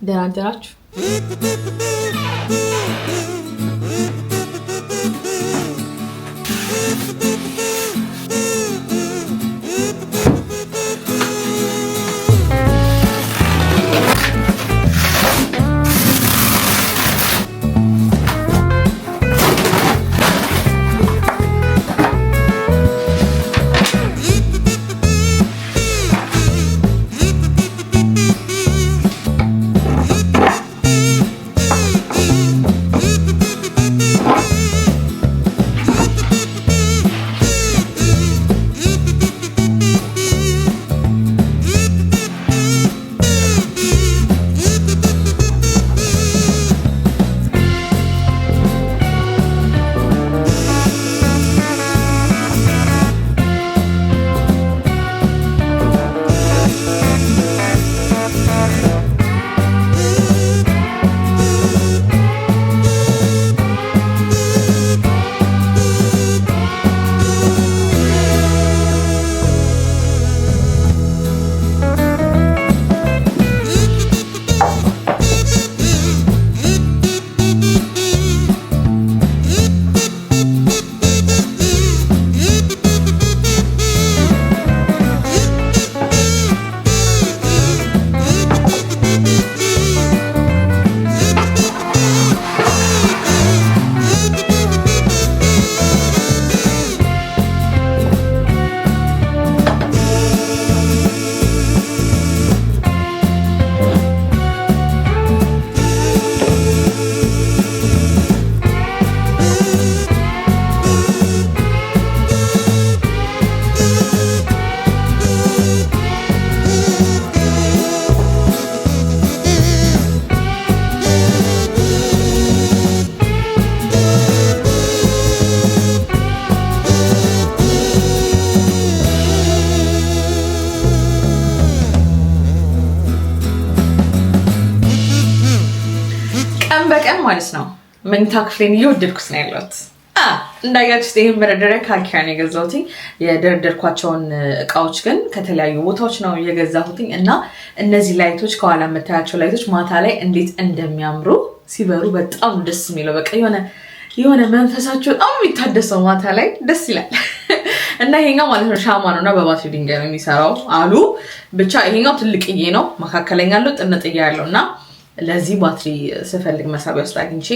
ደህና አደራችሁ። በቀን ማለት ነው መኝታ ክፍሌን እየወደድኩት ነው ያለሁት። እንዳያችሁት ይሄን መደርደሪያ ከአኪያ ነው የገዛሁት። የደረደርኳቸውን እቃዎች ግን ከተለያዩ ቦታዎች ነው የገዛሁት እና እነዚህ ላይቶች ከኋላ የምታያቸው ላይቶች ማታ ላይ እንዴት እንደሚያምሩ ሲበሩ በጣም ደስ የሚለው በቃ የሆነ መንፈሳቸው በጣም የሚታደሰው ማታ ላይ ደስ ይላል። እና ይሄኛው ማለት ነው ሻማ ነውና በባትሪ ድንጋይ ነው የሚሰራው አሉ። ብቻ ይሄኛው ትልቅዬ ነው፣ መካከለኛ አለው፣ ጥንጥዬ ያለውና ለዚህ ባትሪ ስፈልግ መሳቢያ ውስጥ አግኝቼ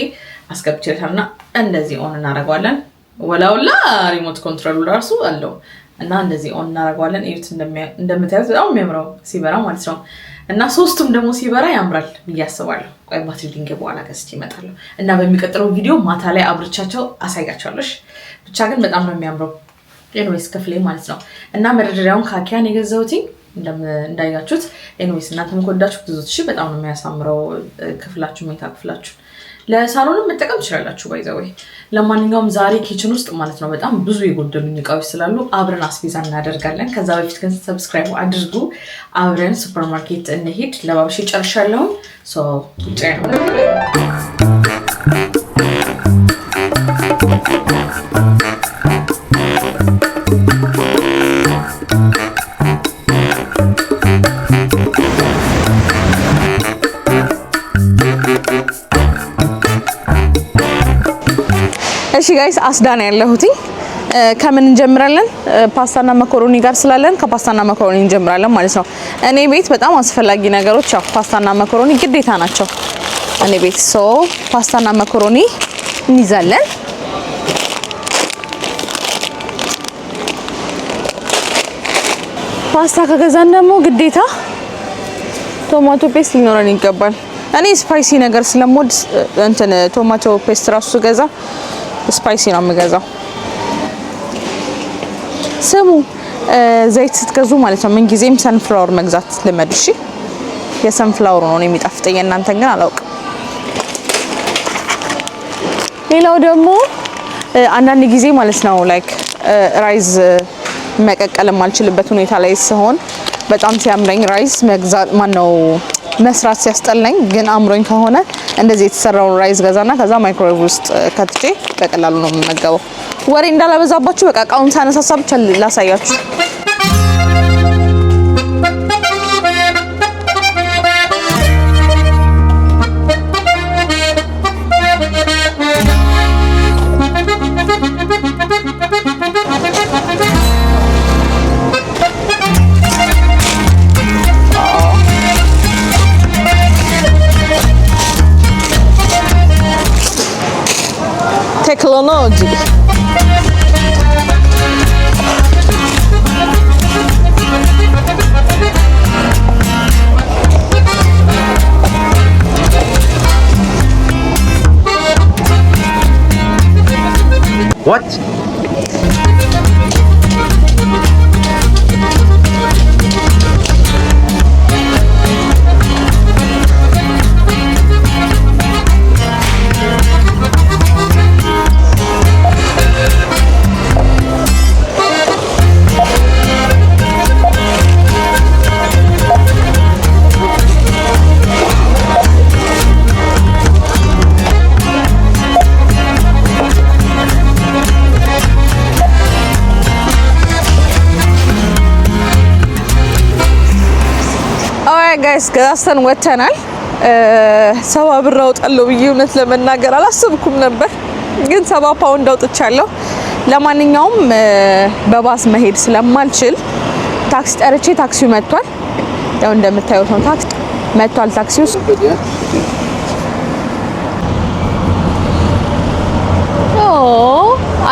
አስገብቼታልና እንደዚህ ኦን እናደርገዋለን። ወላውላ ሪሞት ኮንትሮል ራሱ አለው እና እንደዚህ ኦን እናደርገዋለን። እዩት እንደምታዩት በጣም የሚያምረው ሲበራ ማለት ነው። እና ሶስቱም ደግሞ ሲበራ ያምራል ብዬ አስባለሁ። ቆይ ባትሪ ድንጋይ በኋላ ገዝቼ እመጣለሁ እና በሚቀጥለው ቪዲዮ ማታ ላይ አብርቻቸው አሳያቸዋለሁ። ብቻ ግን በጣም ነው የሚያምረው ኤንዌስ ክፍሌ ማለት ነው። እና መደርደሪያውን ከአኪያን የገዛሁት እንዳያችሁት ኤንዌስ እናንተም ከወዳችሁ ብዙት እሺ፣ በጣም ነው የሚያሳምረው ክፍላችሁ፣ ሜታ ክፍላችሁ። ለሳሎንም መጠቀም ትችላላችሁ ባይዘው። ለማንኛውም ዛሬ ኪችን ውስጥ ማለት ነው በጣም ብዙ የጎደሉኝ እቃዎች ስላሉ አብረን አስቤዛ እናደርጋለን። ከዛ በፊት ግን ሰብስክራይብ አድርጉ፣ አብረን ሱፐርማርኬት እንሄድ። ለባብሽ ጨርሻለሁ። ውጭ ነው እሺ ጋይስ፣ አስዳና ያለሁት ከምን እንጀምራለን? ፓስታና መኮሮኒ ጋር ስላለን ከፓስታና መኮሮኒ እንጀምራለን ማለት ነው። እኔ ቤት በጣም አስፈላጊ ነገሮች ያው ፓስታና መኮሮኒ ግዴታ ናቸው እኔ ቤት። ፓስታና መኮሮኒ እንይዛለን። ፓስታ ከገዛን ደግሞ ግዴታ ቶማቶ ፔስት ሊኖረን ይገባል። እኔ ስፓይሲ ነገር ስለምወድ ቶማቶ ፔስት ራሱ ገዛ ስፓይሲ ነው የምገዛው። ስሙ ዘይት ስትገዙ ማለት ነው ምን ጊዜም ሰንፍላወር መግዛት ልመዱ እሺ። የሰንፍላወር ነው የሚጣፍጠኝ፣ እናንተን ግን አላውቅም። ሌላው ደግሞ አንዳንድ ጊዜ ማለት ነው ላይክ ራይዝ መቀቀል ማልችልበት ሁኔታ ላይ ሲሆን በጣም ሲያምረኝ ራይዝ መግዛት ማነው መስራት ሲያስጠላኝ ግን አምሮኝ ከሆነ እንደዚህ የተሰራው ራይዝ ገዛና ከዛ ማይክሮዌቭ ውስጥ ከትቼ በቀላሉ ነው የምመገበው። ወሬ እንዳላበዛባችሁ በቃ ቃውን ሳነሳሳ ብቻ ላሳያችሁ። salona oggi. What? ጋይስ ገዛስተን ወተናል 70 ብር አውጣለሁ ብዬ እውነት ለመናገር አላሰብኩም ነበር ግን 70 ፓውንድ አውጥቻለሁ ለማንኛውም በባስ መሄድ ስለማልችል ታክሲ ጠርቼ ታክሲው መጥቷል ያው እንደምታዩት ነው ታክሲ መጥቷል ታክሲው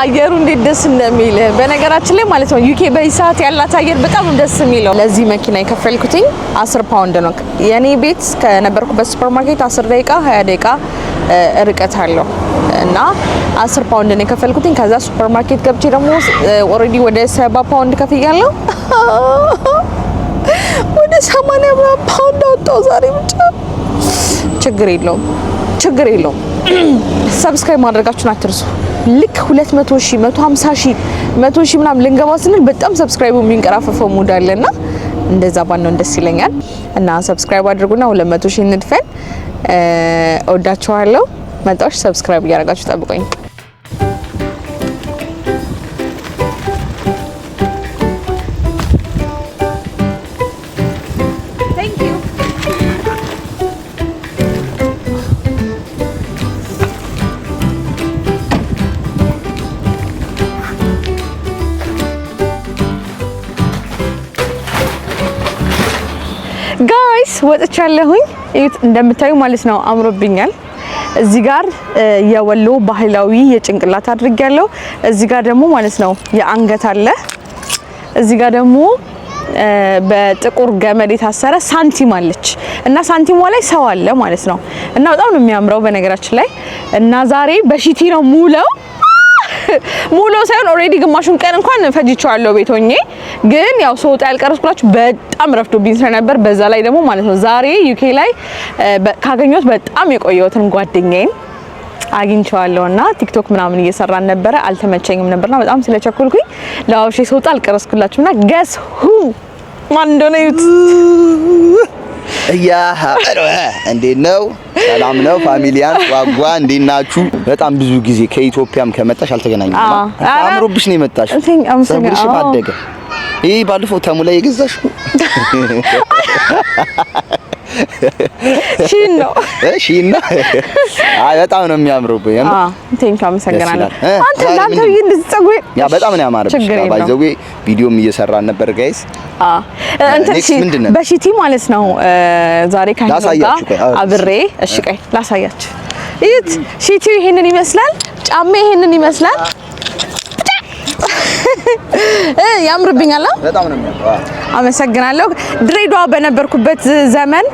አየሩ እንዴት ደስ እንደሚል በነገራችን ላይ ማለት ነው ዩኬ በይሳት ያላት አየር በጣም ደስ የሚለው ለዚህ መኪና የከፈልኩትኝ 10 ፓውንድ ነው የኔ ቤት ከነበርኩበት ሱፐርማርኬት 10 ደቂቃ 20 ደቂቃ ርቀት አለው እና 10 ፓውንድ ነው የከፈልኩትኝ ከዛ ሱፐርማርኬት ገብቼ ደግሞ ኦሬዲ ወደ 70 ፓውንድ ከፍያለሁ ወደ 80 ፓውንድ አውጣው ዛሬ ብቻ ችግር የለውም ሰብስክራይብ ማድረጋችሁን አትርሱ ልክ 200,000 150,000 100,000 ምናምን ልንገባ ስንል በጣም ሰብስክራይቡ የሚንቀራፈፈው ሙድ አለና እንደዛ ባንነው ደስ ይለኛል እና ሰብስክራይብ አድርጉና 200,000 እንድፈን እወዳችኋለሁ መጣሽ ሰብስክራይብ ያደርጋችሁ ጠብቁኝ ጋይስ ወጥቻለሁኝ እዩት እንደምታዩ ማለት ነው አምሮብኛል እዚህ ጋር የወሎ ባህላዊ የጭንቅላት አድርጌያለሁ እዚህ ጋር ደግሞ ማለት ነው የአንገት አለ እዚህ ጋር ደግሞ በጥቁር ገመድ የታሰረ ሳንቲም አለች እና ሳንቲሟ ላይ ሰው አለ ማለት ነው እና በጣም ነው የሚያምረው በነገራችን ላይ እና ዛሬ በሺቲ ነው ሙሉ ሳይሆን ኦሬዲ ግማሹን ቀን እንኳን ፈጅቻለሁ ቤት ሆኜ ግን ያው ሰውጣ ያልቀረስኩላችሁ በጣም ረፍዶብኝ ስለነበር በዛ ላይ ደግሞ ማለት ነው ዛሬ ዩኬ ላይ ካገኘሁት በጣም የቆየሁትን ጓደኛዬን አግኝቼዋለሁና ቲክቶክ ምናምን እየሰራን ነበር አልተመቸኝም ነበርና በጣም ስለቸኮልኩኝ ለአውሼ ሰውጣ አልቀረስኩላችሁና ገስ ሁ ማን እንደሆነ ይዩት ያ እንዴት ነው ሰላም ነው ፋሚሊያን ዋጓ እንዴት ናችሁ በጣም ብዙ ጊዜ ከኢትዮጵያም ከመጣሽ አልተገናኘንም አምሮብሽ ነው የመጣሽ ሰብርሽ ማደገ ይሄ ባለፈው ተሙ ላይ የገዛሽ ሺን ነው አይ በጣም ነው የሚያምሩብኝ ቴንክ አመሰግናለሁ አንተ ላንተ ይንጽጉ ያ በጣም ነው ያማረብሽ ባይዘው ቪዲዮም እየሰራን ነበር ጋይስ እንትን በሺቲ ማለት ነው ዛሬ ካይጋ አብሬ እሺ ቆይ ላሳያችሁ እዩት ሺቲው ይሄንን ይመስላል ጫማ ይሄንን ይመስላል ያምርብኛል በጣም ነው የሚያምረው አመሰግናለሁ ድሬዳዋ በነበርኩበት ዘመን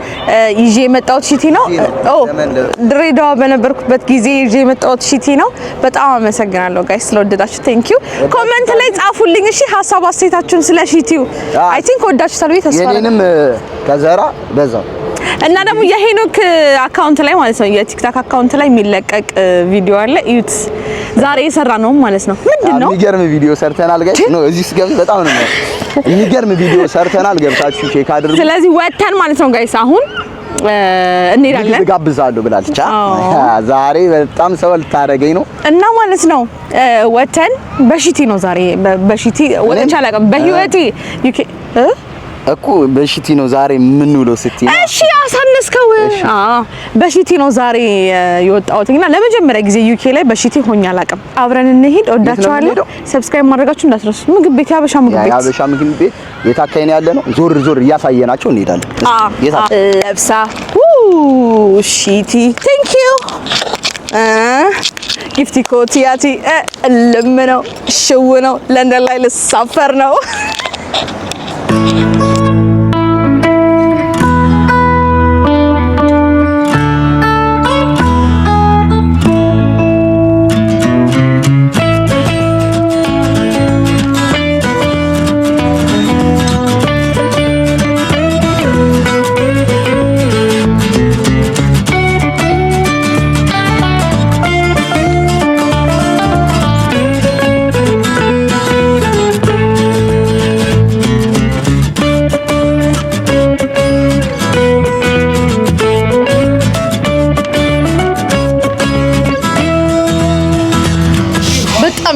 ይዤ የመጣሁት ሺቲ ነው ድሬዳዋ በነበርኩበት ጊዜ ይዤ የመጣሁት ሺቲ ነው በጣም አመሰግናለሁ ጋይስ ስለወደዳችሁ ቴንክ ዩ ኮሜንት ላይ ጻፉልኝ እሺ ሐሳብ አስተያየታችሁን ስለ ሺቲው አይ ቲንክ ወዳችሁታል ወይ ተስፋ የኔንም ከዘራ በዛው እና ደግሞ የሄኖክ አካውንት ላይ ማለት ነው የቲክቶክ አካውንት ላይ የሚለቀቅ ቪዲዮ አለ እዩት ዛሬ የሰራ ነው ማለት ነው ምንድነው የሚገርም ቪዲዮ ሰርተናል ጋይስ ነው እዚህ ስገብ በጣም ነው የሚገርም ቪዲዮ ሰርተናል ገብታችሁ ቼክ አድርጉ ስለዚህ ወተን ማለት ነው ጋይስ አሁን እንሄዳለን ጋብዛለሁ ብላለች ዛሬ በጣም ሰው ልታረገኝ ነው እና ማለት ነው ወተን በሺቲ ነው ዛሬ በሺቲ ወተን ቻላቀም በህይወቴ ዩኬ እኮ በሺቲ ነው ዛሬ ምን ውለው ስትይ እሺ አሳነስከው በሺቲ ነው ዛሬ የወጣሁትና ለመጀመሪያ ጊዜ ዩኬ ላይ በሺቲ ሆኛ አላቀም አብረን እንሄድ ወዳችኋለሁ ሰብስክራይብ ማድረጋችሁ እንዳትረሱ ምግብ ቤት ያበሻ ምግብ ቤት የታካይነ ያለ ነው ዞር እያሳየናቸው እንሄዳለን ለብሳ ሺቲ ቴንክ ዩ ጊፍቲ ኮቲያቲ ለምነው ሽው ነው ለንደን ላይ ልሳፈር ነው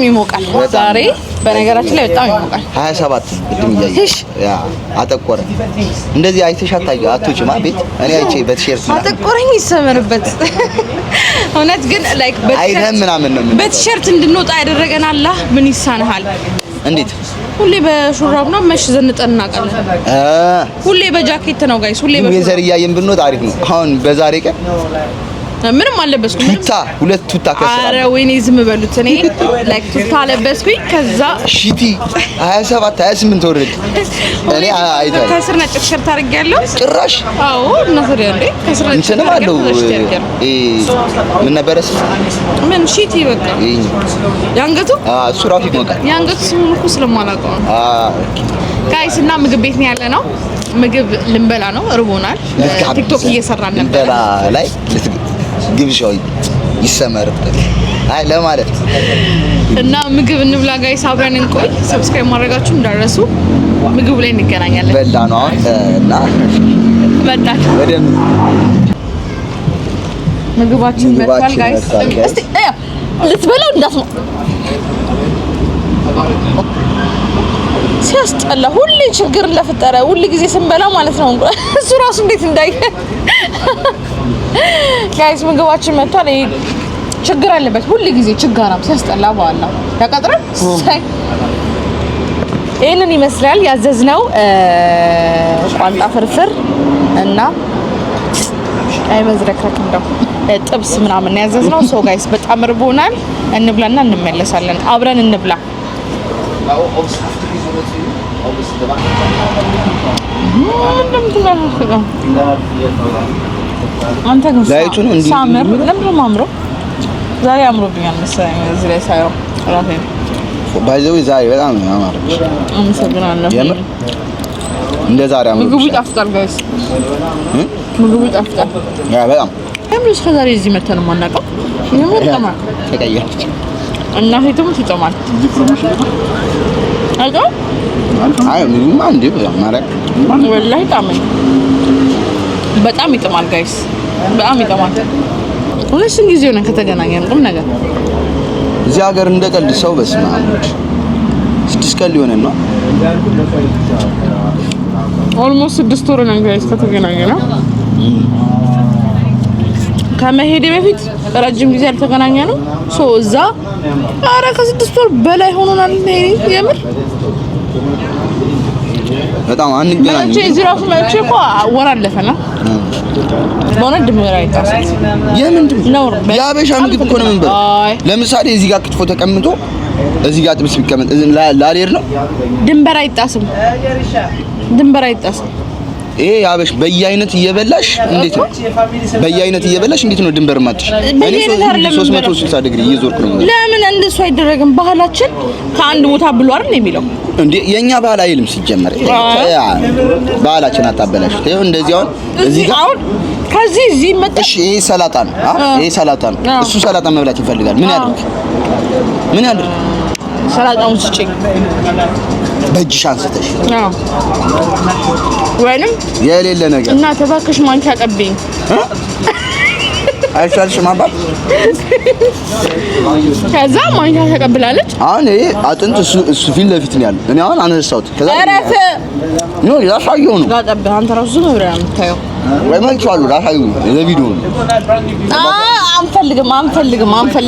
ይሞቃል ዛሬ በነገራችን ላይ በጣም ይሞቃል 27 ቅድም ያየሽ ያ አጠቆረ እንደዚህ አይተሽ አትወጪማ ቤት እኔ አይቼ በቲሸርት አጠቆረኝ ይሰመርበት እውነት ግን ላይክ በቲሸርት እንድንወጣ ያደረገን አላህ ምን ይሳናል እንዴት ሁሌ በሹራብ ነው መሽ ዘንጠን እናቀለን ሁሌ በጃኬት ነው ጋይስ ሁሌ በዘር ያየን ብንወጣ አሪፍ ነው አሁን በዛሬ ቀን ምንም አለበስኩኝ ሁለት ቱታ ከሰራ አረ ወይኔ ዝም በሉት እኔ ላይክ ቱታ አለበስኩኝ ከዛ ሺቲ 27 28 ወረድ እኔ አይታል ከስር ነጭ ቲሸርት አድርጌያለሁ ጭራሽ አዎ እና ታዲያ እንዴ ከስር ነጭ ቲሸርት አለው ምን ነበረስ ምን ሺቲ በቃ ያንገቱ እሱ ራሱ ይሞቃል ያንገቱ ስሙን እኮ ስለማላውቀው ጋይስ እና ምግብ ቤት ነው ያለ ነው ምግብ ልንበላ ነው እርቦናል ቲክቶክ እየሰራን ነበር ልንበላ ላይ ግብሻው ይሰመርበት አይ ለማለት እና ምግብ እንብላ ጋይስ አብረን እንቆይ ሰብስክራይብ ማድረጋችሁ እንዳረሱ ምግብ ላይ እንገናኛለን በላ ነው አሁን እና በጣም ወደ ምግባችን መጥቷል ጋይስ እስቲ ልትበላው እንዳትሞ ሲያስጠላ ሁሌ ችግር ለፈጠረ ሁሌ ጊዜ ስንበላ ማለት ነው እሱ ራሱ እንዴት እንዳይ ጋይስ ምግባችን መጥቷል ችግር አለበት ሁሌ ጊዜ ችግራም ሲያስጠላ በኋላ ተቀጥረን ይሄንን ይመስላል ያዘዝነው ቋንጣ ፍርፍር እና አይመዝረክረክ እንደው ጥብስ ምናምን ያዘዝነው ሶ ጋይስ በጣም ርቦናል እንብላና እንመለሳለን አብረን እንብላ አንተ ግን ላይቱን እንዴ ሳመር ለምን ማምሮ ዛሬ አምሮብኛል መሰለኝ እዚህ ላይ ሳይው ራሴ ባይዘው ዛሬ በጣም ያማረች አመሰግናለሁ የምር እንደ ዛሬ አምሮብኝ ምግቡ ይጣፍጣል ጋይስ ምግቡ ይጣፍጣል ያ በጣም ለምን እስከዛሬ እዚህ መተን ማናቀው የምር ተማር ተቀየረች እና ሄቱም ትጨማል አጆ አይ ምንም አንዴ ማለት ወላሂ ታመኝ በጣም ይጥማል ጋይስ በጣም ይጥማል ሁለት ጊዜ ሆነ ከተገናኘን ቁም ነገር እዚህ ሀገር እንደቀልድ ሰው በስማ 6 ቀን ሊሆን ነው ኦልሞስት 6 ወር ነው ጋይስ ከተገናኘን ከመሄዴ በፊት ረጅም ጊዜ አልተገናኘንም ሶ እዛ አረ ከ6 ወር በላይ ሆኖናል የምር በጣም አንገናኝ እዚህ ራሱ መቼ እኮ ወር አለፈና በእውነት ድምር አይጣስም የምንድን ነው ያበሻ ምግብ እኮ ነው የምንበላው ለምሳሌ እዚህ ጋር ክትፎ ተቀምጦ እዚህ ጋር ጥብስ ቢቀመጥ ላሌር ነው ድንበር አይጣስም ይሄ ያበሽ በየአይነት እየበላሽ እንዴት ነው በየአይነት እየበላሽ እንዴት ነው ድንበር ማጥሽ እኔ 360 ዲግሪ እየዞርኩ ነው ለምን እንደሱ አይደረግም ባህላችን ከአንድ ቦታ ብሎ አይደል የሚለው እንዴ የኛ ባህል አይልም ሲጀመር ባህላችን አታበላሽ ይሄው እንደዚህ አሁን እዚህ ጋር አሁን ከዚህ እዚህ መጣሽ ይሄ ሰላጣ ነው ይሄ ሰላጣ ነው እሱ ሰላጣ መብላት ይፈልጋል ምን ያድርግ ሰላጣውን ስጪኝ በእጅሽ አንስተሽ ወይንም የሌለ ነገር እና ተባክሽ ማንኪያ ቀብኝ አይሻልሽም አባት ከዛ ማንኪያ ተቀብላለች። አሁን ይሄ አጥንት እሱ ፊት ለፊት ነው ያለው። እኔ አሁን አነሳሁት። ከዛ አረፈ ነው ያሳየው ነው ጋጠብ አንተ ራሱ ዝም ብለህ የምታየው ወይ ማለት አሉ ራሳዩ ለቪዲዮ ነው። አንፈልግም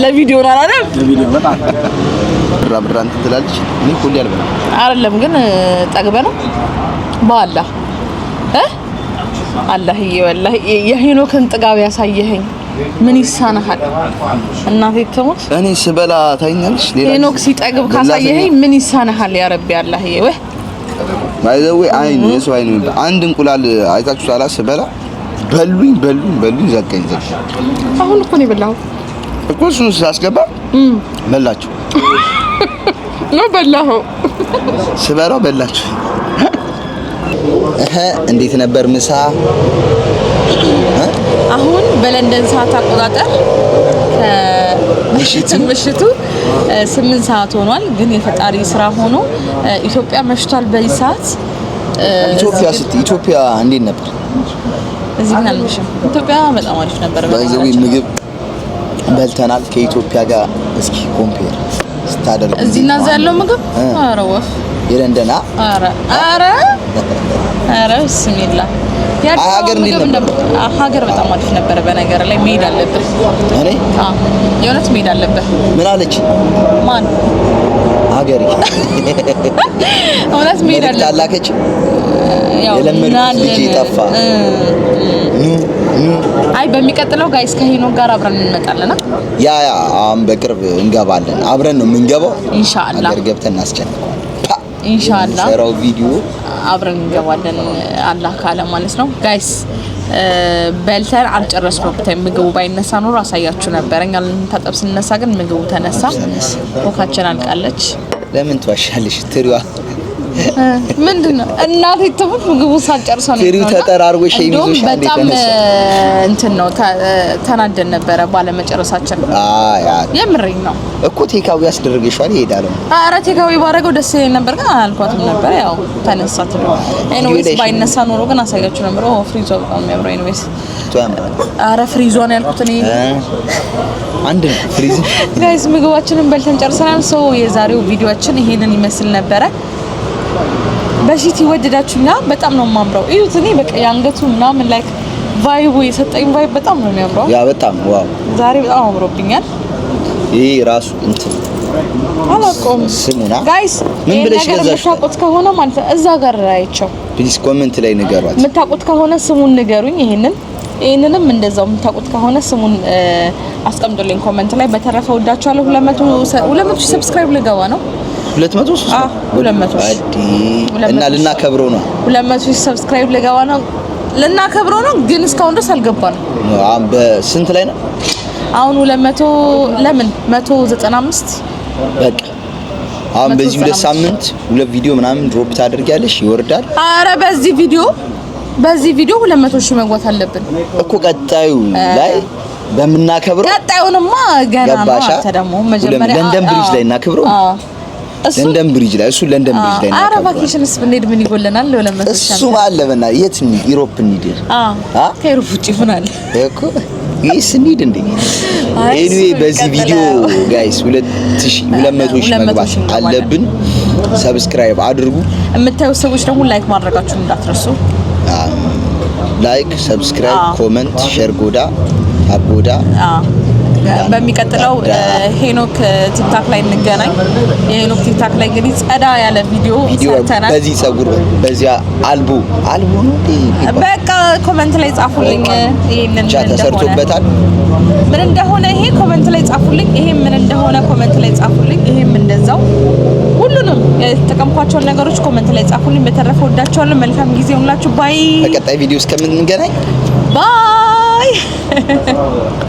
ለቪዲዮ ነው አይደል? ለቪዲዮ በጣም ብራብራን ትላለች። እኔ ሁሌ አልበላም አይደለም ግን ጠግበ ነው በአላህ አላህዬ ወላሂ የሄኖክን ጥጋብ ያሳየኸኝ ምን ይሳናሃል? እናቴ ትሞት እኔ ስበላ ታይኛለሽ። ሌላ ሄኖክ ሲጠግብ ካሳየኸኝ ምን ይሳናሃል? ያ ረቢ አላህዬ ወይ ማይዘው አይኑ የሰው አይኑ አንድ እንቁላል አይታችሁ ሳላ ስበላ በሉኝ ዘጋኝ። አሁን እኮ ነው የበላኸው እኮ እሱን ሳስገባ በላችሁ ነው በላኸው። ስበላው በላችሁ። እንዴት ነበር ምሳ? አሁን በለንደን ሰዓት አቆጣጠር ምሽቱ 8 ሰዓት ሆኗል። ግን የፈጣሪ ስራ ሆኖ ኢትዮጵያ መሽቷል በዚህ ሰዓት። ኢትዮጵያ እንዴት ነበር? እዚህ ግን አልመሸም። ኢትዮጵያ በጣም አሪፍ ነበር። በዚህ ምግብ በልተናል ከኢትዮጵያ ጋር እስኪ ኮምፔር ስታደርጉ እዚህ እና እዛ ያለው ምግብ ኧረ ወፍ የለንደና ኧረ ብስሚላ ሀገር በጣም አሪፍ ነበረ። በነገር ላይ መሄድ አለብህ። እኔ የእውነት መሄድ አለብህ። ምን አለች? ማን ሀገሬ? እውነት መሄድ አለብህ። ታላከች የለመድኩት ልጅ ጠፋ። አይ በሚቀጥለው ጋይስ ከሄኖክ ጋር አብረን እንመጣለን። ያ አሁን በቅርብ እንገባለን። አብረን ነው የምንገባው ኢንሻአላህ። ሀገር ገብተን እናስጨንቅ ኢንሻአላህ። ሰራው ቪዲዮ አብረን እንገባለን አላህ ካለ ማለት ነው ጋይስ። በልተን አልጨረስነው። ምግቡ ባይነሳ ኖሮ አሳያችሁ ነበር። እኛ ልንታጠብ ስንነሳ ግን ምግቡ ተነሳ። ኮካችን አልቃለች። ለምን ትዋሻለሽ? ትሪዋ ምንድነው እናቴ ተሙት ምግቡ ሳልጨርሰው ነው። ትሪው ተጠራርጎ ሸይሚዞሽ በጣም እንትን ነው ተናደን ነበረ ባለመጨረሳችን። የምሬን ነው እኮ ቴካዊ ያስደርገሻል ይሄዳል። ኧረ ቴካዊ ባረገው ደስ ይለኝ ነበር ግን አላልኳትም ነበር። ያው ተነሳት ነው። ኤኒዌይስ ባይነሳ ኖሮ ግን አሳያችሁ ነበር። ፍሪዟ በጣም የሚያምረው ኤኒዌይስ። ኧረ ፍሪዟን ያልኩት እኔ አንድ ነው ፍሪዝ። ጋይስ ምግባችንን በልተን ጨርሰናል። ሰው የዛሬው ቪዲዮአችን ይሄንን ይመስል ነበረ። በሺት ይወደዳችሁኛ በጣም ነው የማምረው። እዩት። እኔ በቃ ያንገቱ ምናምን ላይክ ቫይቡ የሰጠኝ ቫይብ በጣም ነው የሚያምረው። ያ በጣም ዋው ዛሬ በጣም አምሮብኛል። ይሄ ራሱ እንትን አላቆም ስሙና ጋይስ ምን ብለሽ ገዛሽ? የምታውቁት ከሆነ ማለት እዛ ጋር አይቸው ፕሊዝ ኮሜንት ላይ ንገሯት። የምታውቁት ከሆነ ስሙን ንገሩኝ። ይሄንንም እንደዛው የምታውቁት ከሆነ ስሙን አስቀምጡልኝ ኮሜንት ላይ። በተረፈ ወዳችኋለሁ። 200 ሰብስክራይብ ልገባ ነው። 200 እና ልናከብረው ነው። 200 ሰብስክራይብ ልገባ ነው። ልናከብረው ነው ግን እስካሁን ድረስ አልገባንም። አሁን በስንት ላይ ነው? አሁን 200 ለምን 195 በቃ አሁን በዚህ ሁለት ሳምንት ሁለት ቪዲዮ ምናምን ድሮፕ ታደርጊያለሽ ይወርዳል። አረ በዚህ ቪዲዮ 200 ሺህ መግባት አለብን እኮ ቀጣዩ ላይ በመናከብረው ቀጣዩንማ ገና ነው። ተደሞ መጀመሪያ ለንደን ብሪጅ ላይ እናከብረው። ለንደን ብሪጅ ላይ እሱ ለንደን ብሪጅ ላይ አረ ቫኬሽንስ ብንሄድ ምን ይጎለናል? 200 ሺህ እሱ አለበና የት ነው ኢሮፕ እንሂድ። ከኢሮፕ ውጪ ይሆናል እኮ ይስ እንሂድ እንዴ። ኤኒዌይ በዚህ ቪዲዮ ጋይስ 200 ሺህ መግባት አለብን። ሰብስክራይብ አድርጉ። የምታዩ ሰዎች ደግሞ ላይክ ማድረጋችሁን እንዳትረሱ። ላይክ፣ ሰብስክራይብ፣ ኮሜንት፣ ሼር ጎዳ አቦዳ በሚቀጥለው ሄኖክ ቲክታክ ላይ እንገናኝ። የሄኖክ ቲክታክ ላይ እንግዲህ ጸዳ ያለ ቪዲዮ ሰርተናል። በዚህ ጸጉር በዚያ አልቦ ነው በቃ ኮሜንት ላይ ጻፉልኝ። ይሄንን ተሰርቶበታል ምን እንደሆነ ይሄ ኮሜንት ላይ ጻፉልኝ። ይሄ ምን እንደሆነ ኮሜንት ላይ ጻፉልኝ። ይሄም እንደዛው ሁሉንም የተጠቀምኳቸውን ነገሮች ኮሜንት ላይ ጻፉልኝ። በተረፈ ወዳችኋለሁ። መልካም ጊዜ ሁላችሁ። ባይ። በቀጣይ ቪዲዮ እስከምንገናኝ ባይ